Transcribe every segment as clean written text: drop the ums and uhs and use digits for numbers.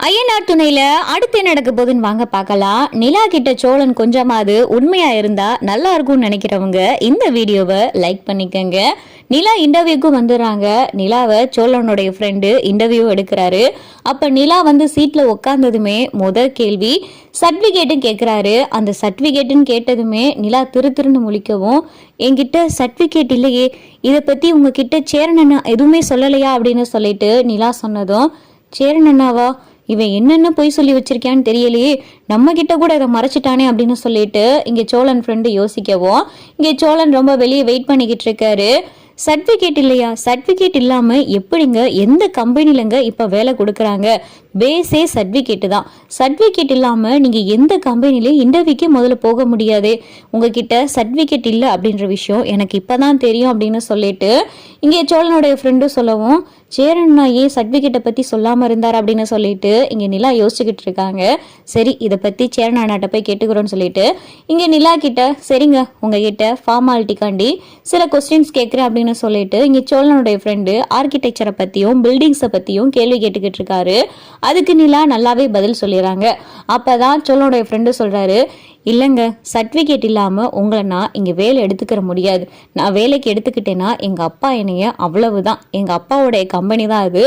ஐயனார் துணையில அடுத்து என்ன நடக்க போகுதுன்னு வாங்க பார்க்கலாம். நிலா கிட்ட சோழன் கொஞ்சமாவது உண்மையா இருந்தா நல்லா இருக்கும்னு நினைக்கிறவங்க இந்த வீடியோவை லைக் பண்ணிக்கங்க. நிலா இன்டர்வியூக்கும் வந்துடுறாங்க. நிலாவை சோழனுடைய ஃப்ரெண்டு இன்டர்வியூ எடுக்கிறாரு. அப்ப நிலா வந்து சீட்ல உட்கார்ந்ததுமே கேள்வி சர்டிபிகேட்டும் கேட்கிறாரு. அந்த சர்டிபிகேட்டுன்னு கேட்டதுமே நிலா திருன்னு முழிக்கவும், என்கிட்ட சர்டிபிகேட் இல்லையே, இதை பத்தி உங்ககிட்ட சேரன் எதுவுமே சொல்லலையா அப்படின்னு சொல்லிட்டு நிலா சொன்னதும், சேரன் அண்ணாவா, இவன் என்னென்ன பொய் சொல்லி வச்சிருக்கான்னு தெரியலையே, நம்ம கிட்ட கூட இதை மறைச்சிட்டானே அப்படின்னு சொல்லிட்டு இங்கே சோழன் ஃப்ரெண்டு யோசிக்கவும், இங்கே சோழன் ரொம்ப வெளியே வெயிட் பண்ணிக்கிட்டு இருக்காரு. சர்டிஃபிகேட் இல்லையா, சர்டிஃபிகேட் இல்லாமல் எப்படிங்க எந்த கம்பெனிலங்க இப்போ வேலை கொடுக்குறாங்க, பேஸே சர்டிஃபிகேட்டு தான். சர்டிஃபிகேட் இல்லாமல் நீங்கள் எந்த கம்பெனிலையும் இன்டர்வியூக்கே முதல்ல போக முடியாது. உங்ககிட்ட சர்டிஃபிகேட் இல்லை அப்படின்ற விஷயம் எனக்கு இப்போ தான் தெரியும் அப்படின்னு சொல்லிட்டு இங்கே சோழனுடைய ஃப்ரெண்டும் சொல்லவும், சேரண்ணா ஏன் சர்டிஃபிகேட்டை பற்றி சொல்லாமல் இருந்தார் அப்படின்னு சொல்லிட்டு இங்கே நிலா யோசிச்சுக்கிட்டு இருக்காங்க. சரி, இதை பற்றி சேரன் அண்ணாட்ட போய் கேட்டுக்கிறோன்னு சொல்லிட்டு இங்கே நிலா கிட்ட, சரிங்க உங்ககிட்ட ஃபார்மாலிட்டிக்காண்டி சில கொஸ்டின்ஸ் கேட்குறேன் அப்படின்னு சொல்லிட்டு இங்கே சோழனுடைய ஃப்ரெண்டு ஆர்கிடெக்சரை பற்றியும் பில்டிங்ஸை பற்றியும் கேள்வி கேட்டுக்கிட்டு இருக்காரு. அதுக்கு நிலா நல்லாவே பதில் சொல்லிடுறாங்க. அப்போதான் சோழனுடைய ஃப்ரெண்டு சொல்கிறாரு, இல்லைங்க, சர்டிஃபிகேட் இல்லாமல் உங்களை நான் இங்கே வேலை எடுத்துக்கிற முடியாது. நான் வேலைக்கு எடுத்துக்கிட்டேன்னா எங்கள் அப்பா என்னைய அவ்வளவுதான், எங்கள் அப்பாவோடைய கம்பெனி தான் அது,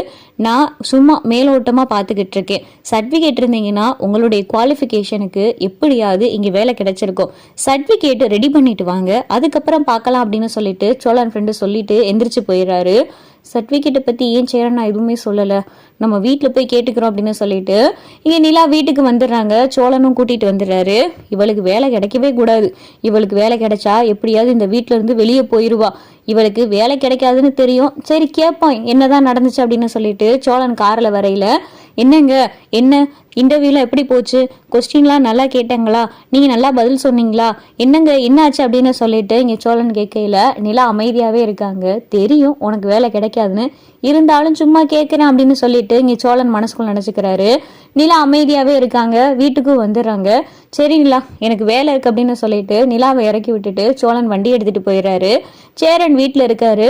நான் சும்மா மேலோட்டமாக பார்த்துக்கிட்டு இருக்கேன். சர்டிஃபிகேட் இருந்தீங்கன்னா உங்களுடைய குவாலிஃபிகேஷனுக்கு எப்படியாவது இங்கே வேலை கிடைச்சிருக்கும். சர்டிஃபிகேட் ரெடி பண்ணிட்டு வாங்க, அதுக்கப்புறம் பார்க்கலாம் அப்படின்னு சொல்லிட்டு சோழன் ஃப்ரெண்டு சொல்லிட்டு எந்திரிச்சு போயிடுறாரு. சர்டிஃபிகேட்டை பற்றி ஏன் சேரன் நான் எதுவுமே சொல்லலை, நம்ம வீட்டில் போய் கேட்டுக்கிறோம் அப்படின்னு சொல்லிட்டு இங்கே நிலா வீட்டுக்கு வந்துடுறாங்க. சோழனும் கூட்டிகிட்டு வந்துடுறாரு. இவளுக்கு வேலை கிடைக்கவே கூடாது, இவளுக்கு வேலை கிடைச்சா எப்படியாவது இந்த வீட்டில இருந்து வெளியே போயிடுவா, இவளுக்கு வேலை கிடைக்காதுன்னு தெரியும், சரி கேட்போம் என்னதான் நடந்துச்சு அப்படின்னு சொல்லிட்டு சோழன் காரில் வரையில, என்னங்க என்ன இன்டர்வியூல எப்படி போச்சு, கொஸ்டின்லாம் நல்லா கேட்டாங்களா, நீங்க நல்லா பதில் சொன்னீங்களா, என்னங்க என்ன ஆச்சு அப்படின்னு சொல்லிட்டு இங்க சோழன் கேட்கையில நிலா அமைதியாவே இருக்காங்க. தெரியும் உனக்கு வேலை கிடைக்காதுன்னு, இருந்தாலும் சும்மா கேட்கிறேன் அப்படின்னு சொல்லிட்டு இங்க சோழன் மனசுக்குள்ள நினைச்சுக்கிறாரு. நிலா அமைதியாவே இருக்காங்க. வீட்டுக்கும் வந்துடுறாங்க. சரி நிலா, எனக்கு வேலை இருக்கு அப்படின்னு சொல்லிட்டு நிலாவை இறக்கி விட்டுட்டு சோழன் வண்டி எடுத்துட்டு போயிடுறாரு. சேரன் வீட்டில் இருக்காரு.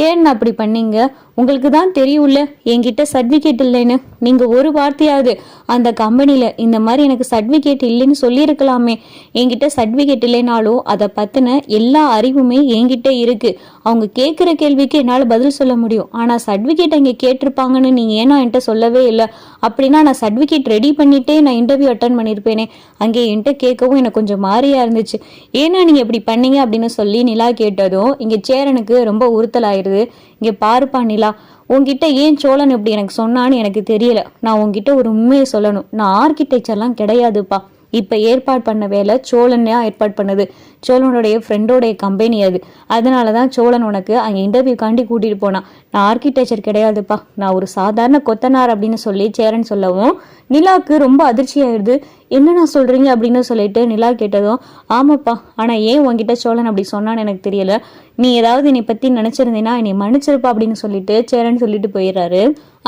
ஏன் அப்படி பண்ணீங்க, உங்களுக்கு தான் தெரியும்ல என்கிட்ட சர்டிஃபிகேட் இல்லைன்னு, நீங்க ஒரு வார்த்தையாவது அந்த கம்பெனியில இந்த மாதிரி எனக்கு சர்டிஃபிகேட் இல்லைன்னு சொல்லியிருக்கலாமே. என்கிட்ட சர்டிஃபிகேட் இல்லைனாலும் அதை பத்தின எல்லா அறிவுமே என்கிட்ட இருக்கு. அவங்க கேட்குற கேள்விக்கு என்னால் பதில் சொல்ல முடியும். ஆனால் சர்டிஃபிகேட் அங்கே கேட்டிருப்பாங்கன்னு நீங்கள் ஏன்னா என்கிட்ட சொல்லவே இல்லை. அப்படின்னா நான் சர்டிஃபிகேட் ரெடி பண்ணிட்டே நான் இன்டர்வியூ அட்டன் பண்ணியிருப்பேனே. அங்கே என்கிட்ட கேட்கவும் எனக்கு கொஞ்சம் மாறியா இருந்துச்சு. ஏன்னா நீங்கள் இப்படி பண்ணீங்க அப்படின்னு சொல்லி நிலா கேட்டதும் இங்கே சேரனுக்கு ரொம்ப உறுத்தலாயிருது. இங்கே பாருப்பா நிலா, உங்ககிட்ட ஏன் சோழன் இப்படி எனக்கு சொன்னான்னு எனக்கு தெரியல. நான் உங்ககிட்ட ஒரு உண்மையை சொல்லணும், நான் ஆர்கிடெக்சர்லாம் கிடையாதுப்பா. இப்போ ஏற்பாடு பண்ண வேலை சோழன் ஏற்பாடு பண்ணது, சோழனுடைய ஃப்ரெண்டோடைய கம்பெனி அது. அதனால தான் சோழன் உனக்கு அங்கே இன்டர்வியூக்காண்டி கூட்டிகிட்டு போனான். நான் ஆர்கிடெக்சர் கிடையாதுப்பா, நான் ஒரு சாதாரண கொத்தனார் அப்படின்னு சொல்லி சேரன் சொல்லவும் நிலாவுக்கு ரொம்ப அதிர்ச்சி ஆயிடுது. என்னண்ணா சொல்கிறீங்க அப்படின்னு சொல்லிட்டு நிலா கேட்டதும், ஆமாப்பா, ஆனால் ஏன் உங்ககிட்ட சோழன் அப்படி சொன்னான்னு எனக்கு தெரியல. நீ ஏதாவது என்னை பற்றி நினச்சிருந்தேன்னா என்னை மன்னிச்சிருப்பா அப்படின்னு சொல்லிட்டு சேரன் சொல்லிட்டு போயிடுறாரு.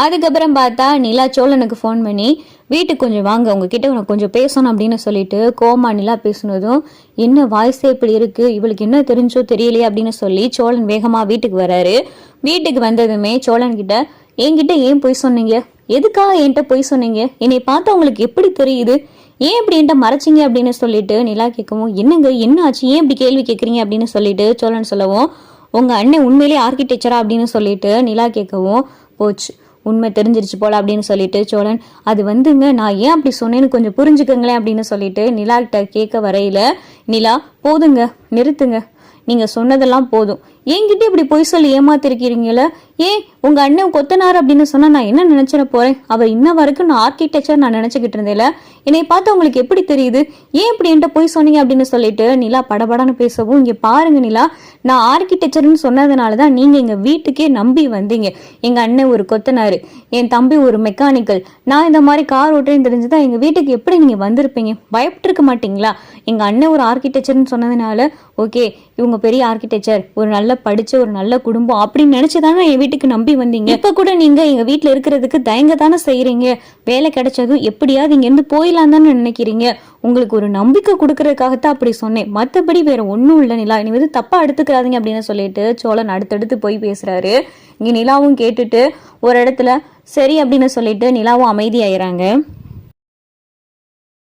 அதுக்கப்புறம் பார்த்தா நிலா சோழனுக்கு ஃபோன் பண்ணி, வீட்டுக்கு கொஞ்சம் வாங்க, உங்ககிட்ட உனக்கு கொஞ்சம் பேசணும் அப்படின்னு சொல்லிட்டு கோமா நிலா பேசுனதும், என்ன வாய்ஸே இப்படி இருக்கு, இவளுக்கு என்ன தெரிஞ்சோ தெரியலையே அப்படின்னு சொல்லி சோழன் வேகமாக வீட்டுக்கு வராரு. வீட்டுக்கு வந்ததுமே சோழன் கிட்ட, என்கிட்ட ஏன் பொய் சொன்னீங்க, எதுக்காக என்கிட்ட பொய் சொன்னீங்க, என்னை பார்த்தா உங்களுக்கு எப்படி தெரியுது, ஏன் இப்படி என்கிட்ட மறைச்சிங்க அப்படின்னு சொல்லிட்டு நிலா கேட்கவும், என்னங்க என்ன ஆச்சு, ஏன் இப்படி கேள்வி கேட்குறீங்க அப்படின்னு சொல்லிட்டு சோழன் சொல்லவும், உங்கள் அண்ணன் உண்மையிலேயே ஆர்கிடெக்சரா அப்படின்னு சொல்லிட்டு நிலா கேட்கவும், போச்சு உண்மை தெரிஞ்சிருச்சு போல அப்படின்னு சொல்லிட்டு சோழன், அது வந்துங்க நான் ஏன் அப்படி சொன்னேன்னு கொஞ்சம் புரிஞ்சுக்கங்களேன் அப்படின்னு சொல்லிட்டு நிலா கிட்ட கேட்க வரையில, நிலா போதுங்க நிறுத்துங்க, நீங்க சொன்னதெல்லாம் போதும், என்கிட்ட இப்படி பொய் சொல்லி ஏமாத்திருக்கிறீங்கள, ஏன் உங்க அண்ணன் கொத்தனார் அப்படின்னு சொன்னா நான் என்ன நினைச்சிட போறேன், அவர் இன்ன வரைக்கும் நான் ஆர்கிடெக்சர் நான் நினைச்சுக்கிட்டு இருந்தேன்ல, என்னை பார்த்து உங்களுக்கு எப்படி தெரியுது, ஏன் இப்படி என்கிட்ட பொய் சொன்னீங்க அப்படின்னு சொல்லிட்டு நிலா படபடன்னு பேசவும், இங்க பாருங்க நிலா, நான் ஆர்கிடெக்சர்னு சொன்னதுனாலதான் நீங்க எங்க வீட்டுக்கே நம்பி வந்தீங்க. எங்க அண்ணன் ஒரு கொத்தனாரு, என் தம்பி ஒரு மெக்கானிக்கல், நான் இந்த மாதிரி கார் ஓட்டுறேன்னு தெரிஞ்சுதான் எங்க வீட்டுக்கு எப்படி நீங்க வந்திருப்பீங்க, பயப்பட்டு இருக்க மாட்டீங்களா? எங்க அண்ணன் ஒரு ஆர்கிடெக்சர்னு சொன்னதுனால ஓகே இவங்க பெரிய ஆர்கிடெக்சர், ஒரு நல்ல நல்லா படிச்ச ஒரு நல்ல குடும்பம் அப்படின்னு நினைச்சுதானே என் வீட்டுக்கு நம்பி வந்தீங்க. இப்ப கூட நீங்க எங்க வீட்டுல இருக்கிறதுக்கு தயங்க தானே செய்யறீங்க. வேலை கிடைச்சதும் எப்படியாவது இங்க இருந்து போயிடலாம் தானே நினைக்கிறீங்க. உங்களுக்கு ஒரு நம்பிக்கை கொடுக்கறதுக்காகத்தான் அப்படி சொன்னேன், மற்றபடி வேற ஒன்றும் இல்லை நிலா, நீ வந்து தப்பா எடுத்துக்கிறாதீங்க அப்படின்னு சொல்லிட்டு சோழன் அடுத்தடுத்து போய் பேசுறாரு. இங்க நிலாவும் கேட்டுட்டு ஒரு இடத்துல சரி அப்படின்னு சொல்லிட்டு நிலாவும் அமைதியாயிராங்க.